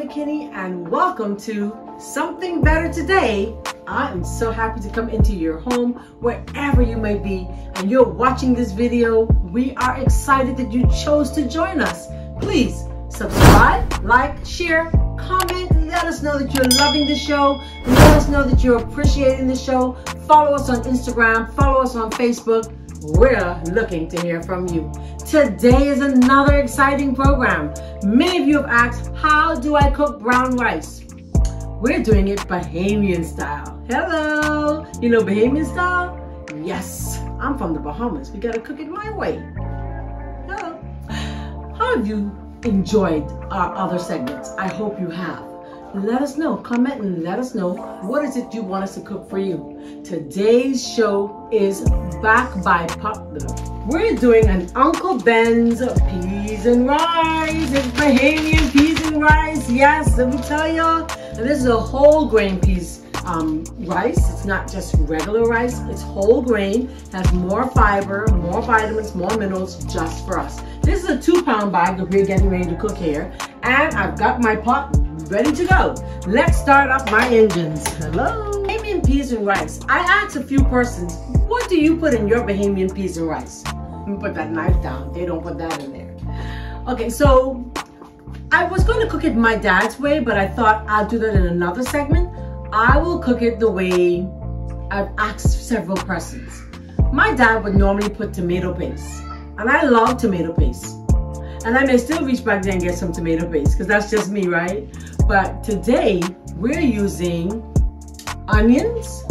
Kitty, and welcome to Something Better Today. I am so happy to come into your home wherever you may be and you're watching this video. We are excited that you chose to join us. Please subscribe, like, share, comment, let us know that you're loving the show. Let us know that you're appreciating the show. Follow us on Instagram, follow us on Facebook. We're looking to hear from you. Today is another exciting program. Many of you have asked, how do I cook brown rice? We're doing it Bahamian style. Hello, you know Bahamian style? Yes, I'm from the Bahamas. We gotta cook it my way. Hello. How have you enjoyed our other segments? I hope you have. Let us know, comment and let us know what is it you want us to cook for you. Today's show is back by popular. We're doing an Uncle Ben's peas and rice. It's Bahamian peas and rice. Yes, let me tell y'all. And this is a whole grain peas rice. It's not just regular rice. It's whole grain, has more fiber, more vitamins, more minerals just for us. This is a 2-pound bag that we're getting ready to cook here. And I've got my pot ready to go. Let's start up my engines. Hello. Bahamian peas and rice. I asked a few persons, what do you put in your Bahamian peas and rice? Let me put that knife down. They don't put that in there. Okay, so I was going to cook it my dad's way, but I thought I'll do that in another segment. I will cook it the way I've asked several persons. My dad would normally put tomato paste, and I love tomato paste. And I may still reach back there and get some tomato paste because that's just me, right? But today we're using onions.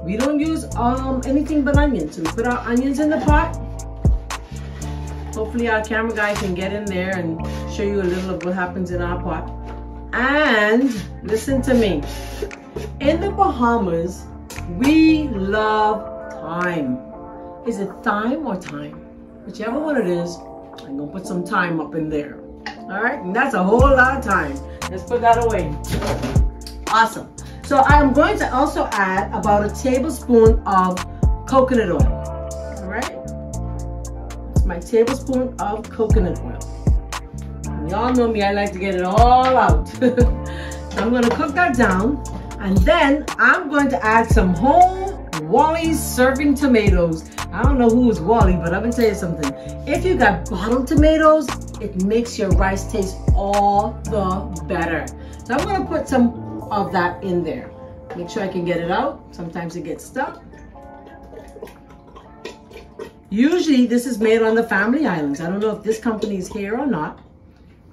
We don't use anything but onions. So we put our onions in the pot. Hopefully our camera guy can get in there and show you a little of what happens in our pot. And listen to me. In the Bahamas, we love thyme. Is it thyme or thyme? Whichever one it is, I'm gonna put some thyme up in there. All right, and that's a whole lot of thyme. Let's put that away. Awesome. So I'm going to also add about a tablespoon of coconut oil. All right, it's my tablespoon of coconut oil. Y'all know me, I like to get it all out. I'm gonna cook that down, and then I'm going to add some whole Wally's serving tomatoes. I don't know who is Wally, but I'm gonna tell you something. If you got bottled tomatoes, it makes your rice taste all the better. So I'm gonna put some of that in there. Make sure I can get it out. Sometimes it gets stuck. Usually this is made on the Family Islands. I don't know if this company is here or not.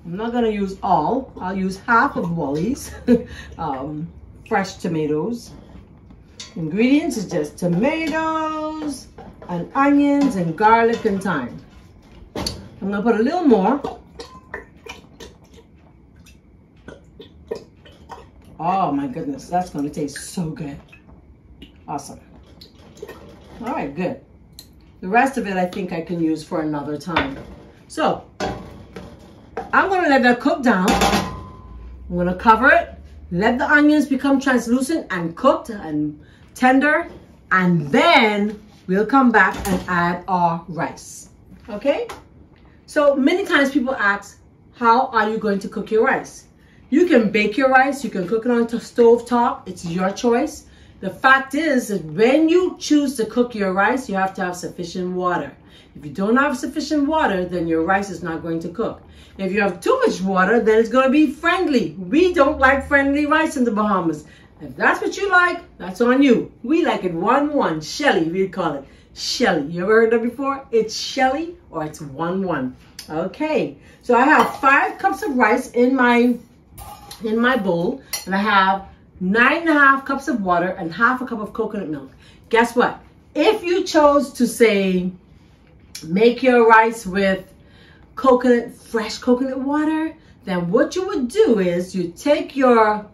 I'm not gonna use all. I'll use half of Wally's fresh tomatoes. Ingredients is just tomatoes and onions and garlic and thyme. I'm gonna put a little more. Oh my goodness, that's gonna taste so good. Awesome. All right, good. The rest of it I think I can use for another time. So, I'm gonna let that cook down. I'm gonna cover it, let the onions become translucent and cooked and tender, and then we'll come back and add our rice. Okay? So many times people ask, how are you going to cook your rice? You can bake your rice, you can cook it on the stove top, it's your choice. The fact is that when you choose to cook your rice, you have to have sufficient water. If you don't have sufficient water, then your rice is not going to cook. If you have too much water, then it's going to be friendly. We don't like friendly rice in the Bahamas. If that's what you like, that's on you. We like it 1-1, Shelly, we call it. Shelly, you ever heard that before? It's Shelly or it's 1-1. Okay, so I have 5 cups of rice in my bowl, and I have 9.5 cups of water and half a cup of coconut milk. Guess what? If you chose to say, make your rice with fresh coconut water, then what you would do is you take your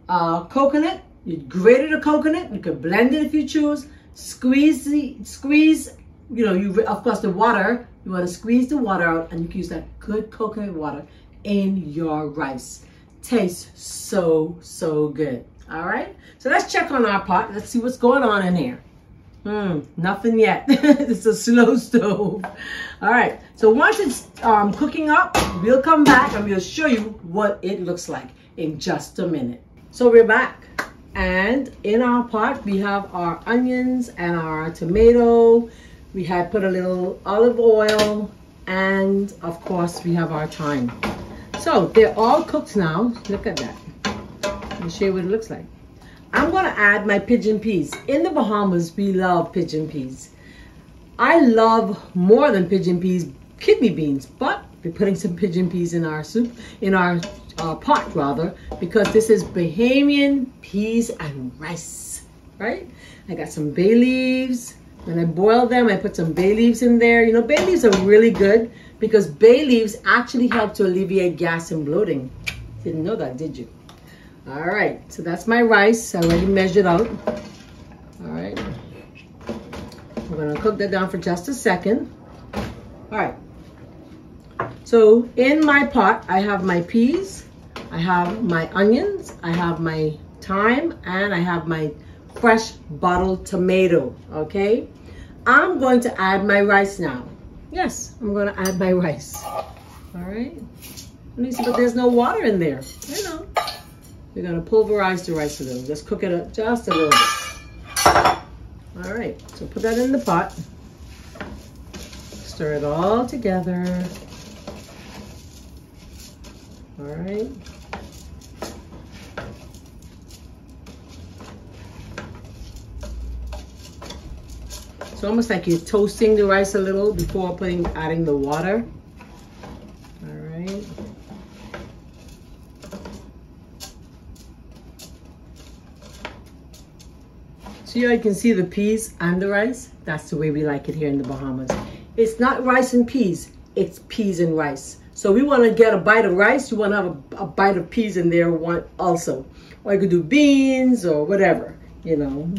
coconut, you grated a coconut, you could blend it if you choose, squeeze, you know, of course the water, you want to squeeze the water out, and you can use that good coconut water in your rice. Tastes so good. All right, so let's check on our pot. Let's see what's going on in here. Nothing yet. It's a slow stove. All right, so once it's cooking up, we'll come back and we'll show you what it looks like in just a minute. So we're back, and in our pot we have our onions and our tomato. We had put a little olive oil, and of course we have our thyme. So they're all cooked now. Look at that. Let me show you what it looks like. I'm going to add my pigeon peas. In the Bahamas, we love pigeon peas. I love more than pigeon peas, kidney beans, but we're putting some pigeon peas in our soup, in our pot rather, because this is Bahamian peas and rice, right? I got some bay leaves. When I boil them, I put some bay leaves in there. You know, bay leaves are really good because bay leaves actually help to alleviate gas and bloating. Didn't know that, did you? All right, so that's my rice. I already measured out. All right. I'm gonna cook that down for just a second. All right. So in my pot, I have my peas, I have my onions, I have my thyme, and I have my fresh bottled tomato, okay? I'm going to add my rice now. Yes, I'm gonna add my rice. All right. But there's no water in there, you know. We're gonna pulverize the rice a little. Just cook it up just a little bit. All right, so put that in the pot. Stir it all together. All right. It's almost like you're toasting the rice a little before adding the water. All right. So you can see the peas and the rice. That's the way we like it here in the Bahamas. It's not rice and peas, it's peas and rice. So we want to get a bite of rice, you want to have a bite of peas in there also. Or you could do beans or whatever, you know.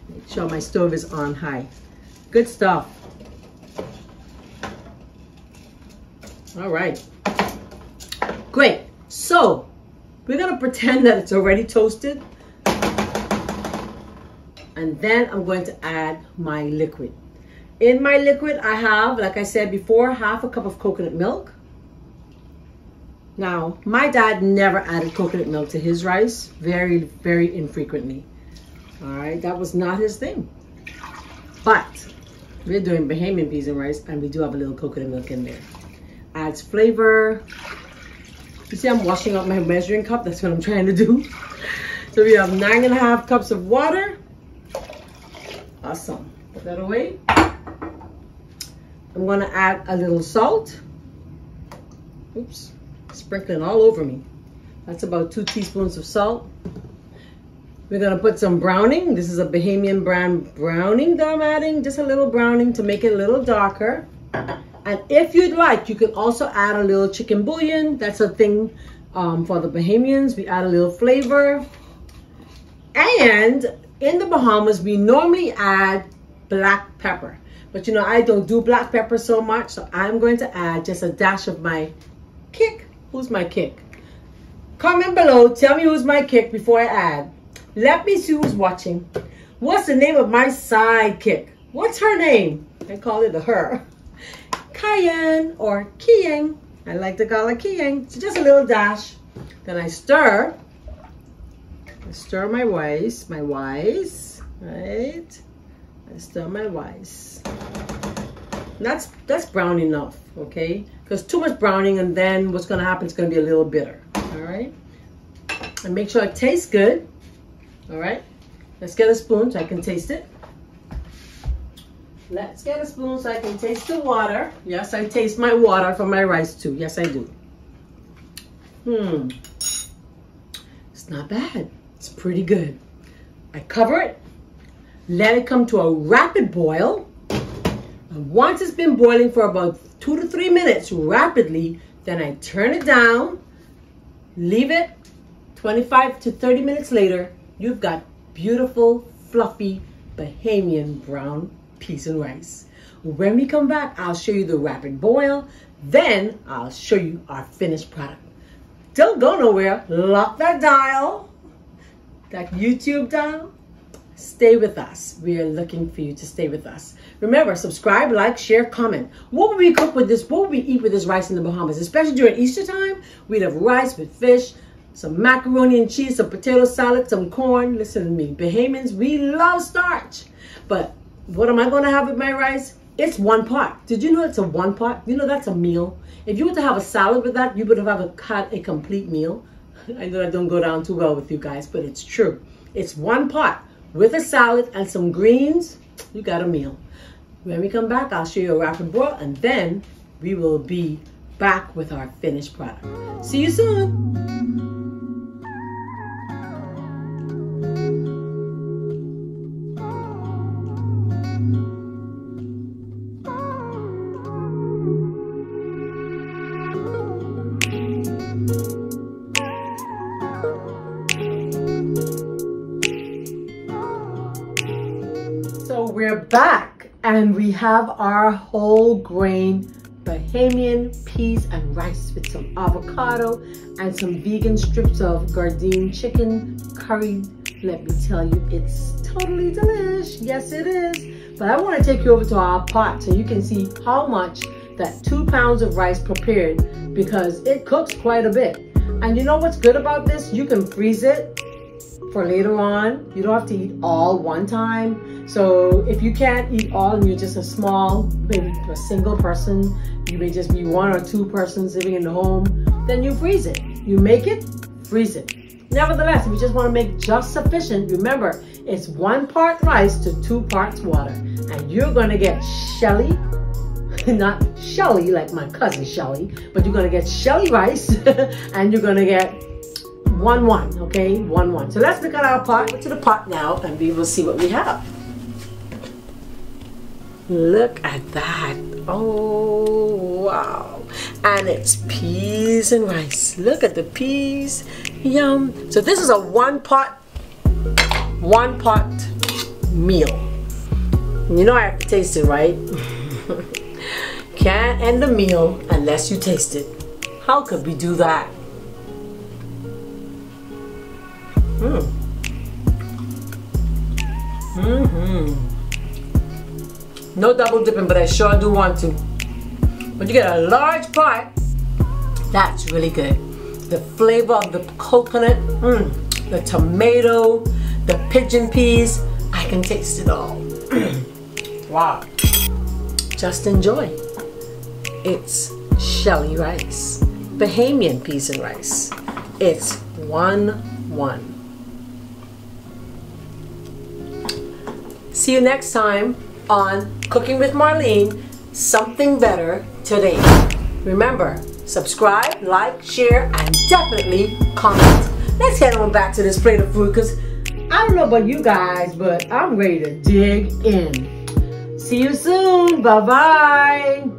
Make sure my stove is on high. Good stuff. All right. Great. So we're going to pretend that it's already toasted. And then I'm going to add my liquid. In my liquid, I have, like I said before, half a cup of coconut milk. Now, my dad never added coconut milk to his rice, very, very infrequently. All right, that was not his thing. But we're doing Bahamian peas and rice, and we do have a little coconut milk in there. Adds flavor. You see, I'm washing up my measuring cup. That's what I'm trying to do. So we have 9.5 cups of water. Awesome. Put that away. I'm going to add a little salt. Oops. Sprinkling all over me. That's about 2 teaspoons of salt. We're going to put some browning. This is a Bahamian brand browning that I'm adding. Just a little browning to make it a little darker. And if you'd like, you can also add a little chicken bouillon. That's a thing for the Bahamians. We add a little flavor. And in the Bahamas, we normally add black pepper. But you know, I don't do black pepper so much, so I'm going to add just a dash of my kick. Who's my kick? Comment below, tell me who's my kick before I add. Let me see who's watching. What's the name of my sidekick? What's her name? I call it a her. Cayenne or Kieng. I like to call it Kieng. So just a little dash. Then I stir. I stir my rice, right? I stir my rice. That's brown enough, okay? Because too much browning, and then what's gonna happen is gonna be a little bitter, all right? And make sure it tastes good, all right? Let's get a spoon so I can taste it. Let's get a spoon so I can taste the water. Yes, I taste my water from my rice too. Yes, I do. It's not bad. It's pretty good. I cover it, let it come to a rapid boil. And once it's been boiling for about 2 to 3 minutes rapidly, then I turn it down, leave it. 25 to 30 minutes later, you've got beautiful, fluffy, Bahamian brown peas and rice. When we come back, I'll show you the rapid boil. Then I'll show you our finished product. Don't go nowhere. Lock that dial, that YouTube dial. stay with us. We are looking for you to stay with us. Remember, subscribe, like, share, comment. What would we cook with this? What would we eat with this rice in the Bahamas? Especially during Easter time, we'd have rice with fish, some macaroni and cheese, some potato salad, some corn. Listen to me, Bahamians, we love starch. But what am I going to have with my rice? It's one pot. Did you know it's a one pot? You know that's a meal. If you were to have a salad with that, you would have had a complete meal. I know that don't go down too well with you guys, but it's true. It's one pot with a salad and some greens. You got a meal. When we come back, I'll show you a rapid boil, and then we will be back with our finished product. See you soon. So we're back and we have our whole grain Bahamian peas and rice with some avocado and some vegan strips of Gardein chicken curry. Let me tell you, it's totally delish. Yes, it is. But I want to take you over to our pot so you can see how much that 2 pounds of rice prepared, because it cooks quite a bit. And you know what's good about this? You can freeze it for later on. You don't have to eat all one time. So if you can't eat all and you're just a small, maybe a single person, you may just be 1 or 2 persons living in the home, then you freeze it. You make it, freeze it. Nevertheless, if you just want to make just sufficient, remember, it's 1 part rice to 2 parts water. And you're going to get Shelly, not Shelly like my cousin Shelly, but you're going to get Shelly rice and you're going to get 1-1, okay? 1-1. So let's look at our pot. Go to the pot now and we will see what we have. Look at that. Oh, wow. And it's peas and rice. Look at the peas. Yum. So this is a one pot meal. You know I have to taste it, right? Can't end the meal unless you taste it. How could we do that? No double dipping, but I sure do want to. When you get a large pot, that's really good. The flavor of the coconut, the tomato, the pigeon peas, I can taste it all. Wow. Just enjoy. It's Shelly rice, Bahamian peas and rice. It's 1-1. See you next time on Cooking with Marlene, Something Better Today. Remember, subscribe, like, share, and definitely comment. Let's head on back to this plate of food, because I don't know about you guys, but I'm ready to dig in. See you soon. Bye-bye.